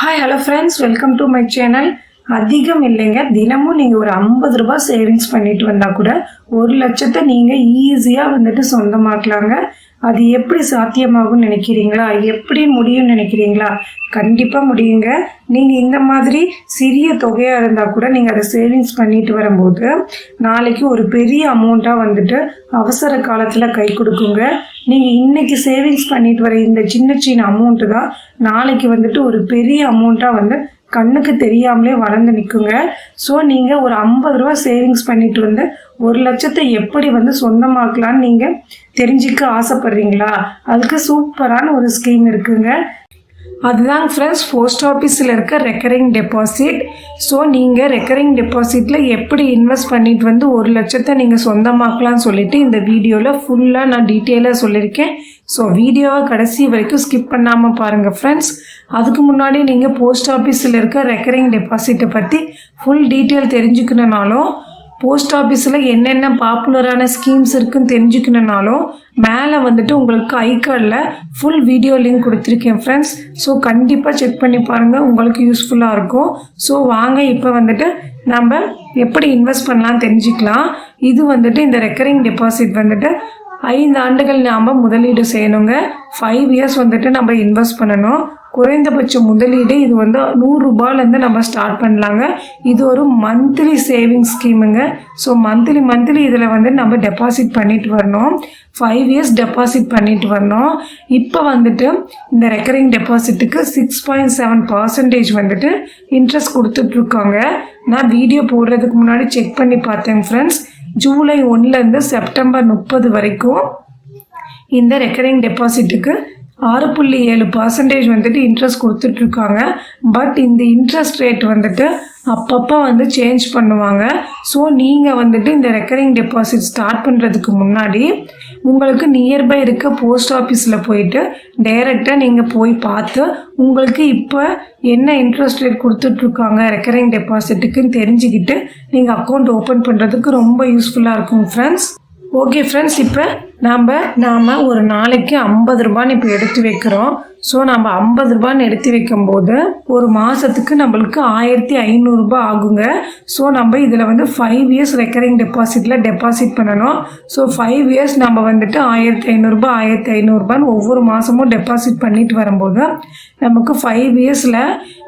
Hi hello friends, welcome to my channel. அதிகம் இல்லைங்க, தினமும் நீங்கள் ஒரு 50 ரூபாய் சேவிங்ஸ் பண்ணிட்டு வந்தால் கூட 1,00,000 நீங்கள் ஈஸியாக வந்துட்டு சொந்தமாக்கலாங்க. அது எப்படி சாத்தியமாகும்னு நினைக்கிறீங்களா? எப்படி முடியும்னு நினைக்கிறீங்களா? கண்டிப்பாக முடியுங்க. நீங்கள் இந்த மாதிரி சிறிய தொகையாக இருந்தால் கூட நீங்கள் அதை சேவிங்ஸ் பண்ணிட்டு வரும்போது நாளைக்கு ஒரு பெரிய அமௌண்ட்டாக வந்துட்டு அவசர காலத்தில் கை கொடுக்குங்க. நீங்கள் இன்றைக்கி சேவிங்ஸ் பண்ணிட்டு வர இந்த சின்ன சின்ன அமௌண்ட்டு தான் நாளைக்கு வந்துட்டு ஒரு பெரிய அமௌண்ட்டாக வந்து கண்ணுக்கு தெரியாமலே வளர்ந்து நிற்குங்க. ஸோ நீங்கள் ஒரு 50 ரூபா சேவிங்ஸ் பண்ணிட்டு வந்து 1,00,000 எப்படி வந்து சொந்தமாக்கலான்னு நீங்கள் தெரிஞ்சுக்க ஆசைப்பட்றீங்களா? அதுக்கு சூப்பரான ஒரு ஸ்கீம் இருக்குங்க. அதுதான் ஃப்ரெண்ட்ஸ், போஸ்ட் ஆஃபீஸில் இருக்க ரெக்கரிங் டெபாசிட். ஸோ நீங்கள் ரெக்கரிங் டெபாசிட்டில் எப்படி இன்வெஸ்ட் பண்ணிட்டு வந்து 1,00,000 நீங்கள் சொந்தமாக்கலாம்னு சொல்லிட்டு இந்த வீடியோவில் ஃபுல்லாக நான் டீட்டெயிலாக சொல்லியிருக்கேன். ஸோ வீடியோவை கடைசி வரைக்கும் ஸ்கிப் பண்ணாமல் பாருங்கள் ஃப்ரெண்ட்ஸ். அதுக்கு முன்னாடி நீங்கள் போஸ்ட் ஆஃபீஸில் இருக்க ரெக்கரிங் டெபாசிட்டை பற்றி ஃபுல் டீட்டெயில் தெரிஞ்சுக்கணுனாலும், போஸ்ட் ஆஃபீஸில் என்னென்ன பாப்புலரான ஸ்கீம்ஸ் இருக்குதுன்னு தெரிஞ்சுக்கணுனாலும் மேலே வந்துட்டு உங்களுக்கு ஐகார்டில் ஃபுல் வீடியோ லிங்க் கொடுத்துருக்கேன் ஃப்ரெண்ட்ஸ். ஸோ கண்டிப்பாக செக் பண்ணி பாருங்கள், உங்களுக்கு யூஸ்ஃபுல்லாக இருக்கும். ஸோ வாங்க இப்போ வந்துட்டு நம்ம எப்படி இன்வெஸ்ட் பண்ணலான்னு தெரிஞ்சுக்கலாம். இது வந்துட்டு இந்த ரெக்கரிங் டெபாசிட் வந்துட்டு 5 ஆண்டுகள் நாம் முதலீடு செய்யணுங்க. 5 இயர்ஸ் வந்துட்டு நம்ம இன்வெஸ்ட் பண்ணணும். குறைந்தபட்ச முதலீடு இது வந்து 100 ரூபாயிலேருந்து நம்ம ஸ்டார்ட் பண்ணலாங்க. இது ஒரு மந்த்லி சேவிங் ஸ்கீமுங்க. ஸோ மந்த்லி இதில் வந்து நம்ம டெபாசிட் பண்ணிட்டு வரணும். 5 இயர்ஸ் டெபாசிட் பண்ணிட்டு வரணும். இப்போ வந்துட்டு இந்த ரெக்கரிங் டெபாசிட்டுக்கு 6.7% வந்துட்டு இன்ட்ரெஸ்ட் கொடுத்துட்ருக்காங்க. நான் வீடியோ போடுறதுக்கு முன்னாடி செக் பண்ணி பார்த்தேன் ஃப்ரெண்ட்ஸ். ஜூலை 1லேருந்து செப்டம்பர் 30 வரைக்கும் இந்த ரெக்கரிங் டெபாசிட்டுக்கு 6.7% வந்துட்டு இன்ட்ரெஸ்ட் கொடுத்துட்ருக்காங்க. பட் இந்த இன்ட்ரெஸ்ட் ரேட் வந்துட்டு அப்பப்போ வந்து சேஞ்ச் பண்ணுவாங்க. ஸோ நீங்கள் வந்துட்டு இந்த ரெக்கரிங் டெபாசிட் ஸ்டார்ட் பண்ணுறதுக்கு முன்னாடி உங்களுக்கு நியர்பை இருக்க போஸ்ட் ஆஃபீஸில் போயிட்டு டைரெக்டாக நீங்கள் போய் பார்த்து உங்களுக்கு இப்போ என்ன இன்ட்ரெஸ்ட் ரேட் கொடுத்துட்ருக்காங்க ரெக்கரிங் டெபாசிட்டுக்குன்னு தெரிஞ்சுக்கிட்டு நீங்கள் அக்கௌண்ட் ஓப்பன் பண்ணுறதுக்கு ரொம்ப யூஸ்ஃபுல்லாக இருக்கும் ஃப்ரெண்ட்ஸ். ஓகே ஃப்ரெண்ட்ஸ், இப்போ நாம் ஒரு நாளைக்கு 50 ரூபான்னு இப்போ எடுத்து வைக்கிறோம். ஸோ நம்ம 50 ரூபான்னு எடுத்து வைக்கும்போது ஒரு மாதத்துக்கு நம்மளுக்கு 1,500 ரூபாய் ஆகுங்க. ஸோ நம்ம இதில் வந்து 5 இயர்ஸ் ரெக்கரிங் டெபாசிட்டில் டெபாசிட் பண்ணணும். ஸோ 5 இயர்ஸ் நம்ம வந்துட்டு 1,500 ரூபாய் 1,500 ரூபான்னு ஒவ்வொரு மாதமும் டெபாசிட் பண்ணிட்டு வரும்போது நமக்கு 5 இயர்ஸில்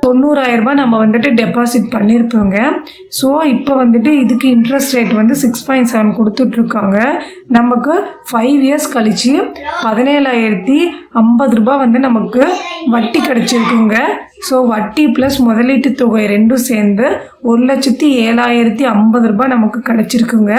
90,000 ரூபாய் நம்ம வந்துட்டு டெபாசிட் பண்ணியிருப்போங்க. ஸோ இப்போ வந்துட்டு இதுக்கு இன்ட்ரெஸ்ட் ரேட் வந்து 6.7 கொடுத்துட்ருக்காங்க. நமக்கு 5 இயர்ஸ் கழித்து 17,050 ரூபாய் வந்து நமக்கு வட்டி கிடச்சிருக்குங்க. ஸோ வட்டி ப்ளஸ் முதலீட்டு தொகை ரெண்டும் சேர்ந்து 1,07,050 ரூபாய் நமக்கு கிடச்சிருக்குங்க.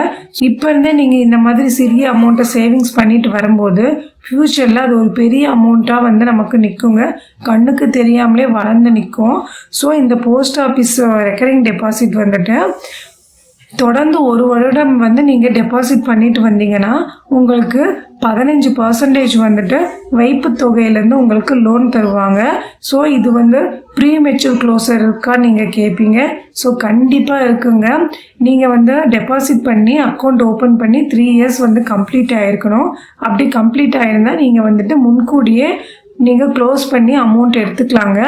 இப்போ இருந்தே நீங்கள் இந்த மாதிரி சிறிய அமௌண்ட்டை சேவிங்ஸ் பண்ணிட்டு வரும்போது ஃப்யூச்சரில் அது ஒரு பெரிய அமௌண்ட்டாக வந்து நமக்கு நிற்குங்க. கண்ணுக்கு தெரியாமலே வளர்ந்து நிற்கும். ஸோ இந்த போஸ்ட் ஆஃபீஸ் ரெக்கரிங் டெபாசிட் வந்துட்டு தொடர்ந்து 1 வருடம் வந்து நீங்கள் டெபாசிட் பண்ணிட்டு வந்தீங்கன்னா உங்களுக்கு 15% வந்துட்டு வைப்பு தொகையிலேருந்து உங்களுக்கு லோன் தருவாங்க. ஸோ இது வந்து ப்ரீ மெச்சூர் க்ளோசர் இருக்கா நீங்கள் கேட்பீங்க. ஸோ கண்டிப்பாக இருக்குங்க. நீங்கள் வந்து டெபாசிட் பண்ணி அக்கௌண்ட் ஓப்பன் பண்ணி 3 இயர்ஸ் வந்து கம்ப்ளீட் ஆகிருக்கணும். அப்படி கம்ப்ளீட் ஆகிருந்தால் நீங்கள் வந்துட்டு முன்கூட்டியே நீங்கள் க்ளோஸ் பண்ணி அமௌண்ட் எடுத்துக்கலாங்க.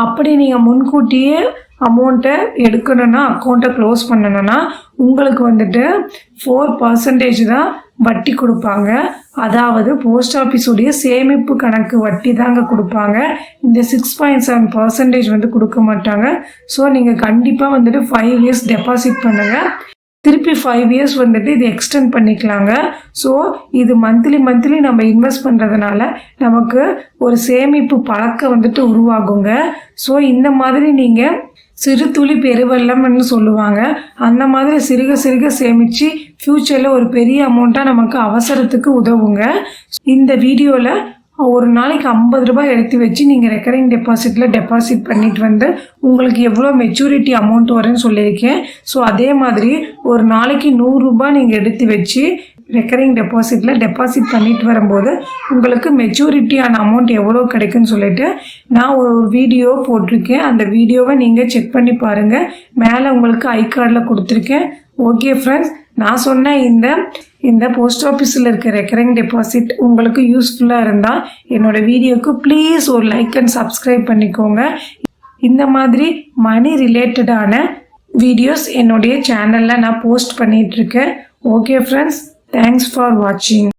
அப்படி நீங்கள் முன்கூட்டியே அமௌண்ட்டை எடுக்கணுன்னா அக்கௌண்ட்டை க்ளோஸ் பண்ணணுன்னா உங்களுக்கு வந்துட்டு 4% தான் வட்டி கொடுப்பாங்க. அதாவது போஸ்ட் ஆஃபீஸுடைய சேமிப்பு கணக்கு வட்டி தாங்க கொடுப்பாங்க. இந்த 6.7% வந்து கொடுக்க மாட்டாங்க. ஸோ நீங்கள் கண்டிப்பாக வந்துட்டு 5 இயர்ஸ் டெபாசிட் பண்ணுங்கள். திருப்பி 5 இயர்ஸ் வந்துட்டு இது எக்ஸ்டெண்ட் பண்ணிக்கலாங்க. ஸோ இது மந்த்லி நம்ம இன்வெஸ்ட் பண்ணுறதுனால நமக்கு ஒரு சேமிப்பு பழக்கம் வந்துட்டு உருவாகுங்க. ஸோ இந்த மாதிரி நீங்கள் சிறு துளி பெருவெள்ளம்னு சொல்லுவாங்க. அந்த மாதிரி சிறுக சேமித்து ஃப்யூச்சரில் ஒரு பெரிய அமௌண்ட்டாக நமக்கு அவசரத்துக்கு உதவுங்க. இந்த வீடியோவில் ஒரு நாளைக்கு 50 ரூபாய் எடுத்து வச்சு நீங்கள் ரெக்கரிங் டெபாசிட்டில் டெபாசிட் பண்ணிட்டு வந்து உங்களுக்கு எவ்வளோ மெச்சூரிட்டி அமௌண்ட் வரும்னு சொல்லியிருக்கேன். ஸோ அதே மாதிரி ஒரு நாளைக்கு 100 ரூபாய் நீங்கள் எடுத்து வச்சு ரெக்கரிங் டெபாசிட்டில் டெபாசிட் பண்ணிட்டு வரும்போது உங்களுக்கு மெச்சூரிட்டியான அமௌண்ட் எவ்வளோ கிடைக்குன்னு சொல்லிட்டு நான் ஒரு வீடியோ போட்டிருக்கேன். அந்த வீடியோவை நீங்கள் செக் பண்ணி பாருங்கள். மேலே உங்களுக்கு ஐகார்டில் கொடுத்துருக்கேன். ஓகே ஃப்ரெண்ட்ஸ், நான் சொன்ன இந்த போஸ்ட் ஆஃபீஸில் இருக்க ரெக்கரிங் டெபாசிட் உங்களுக்கு யூஸ்ஃபுல்லாக இருந்தால் என்னோடய வீடியோக்கு ப்ளீஸ் ஒரு லைக் அண்ட் சப்ஸ்கிரைப் பண்ணிக்கோங்க. இந்த மாதிரி மணி ரிலேட்டடான வீடியோஸ் என்னுடைய சேனலில் நான் போஸ்ட் பண்ணிகிட்ருக்கேன். ஓகே ஃப்ரெண்ட்ஸ், தேங்க்ஸ் ஃபார் வாட்சிங்.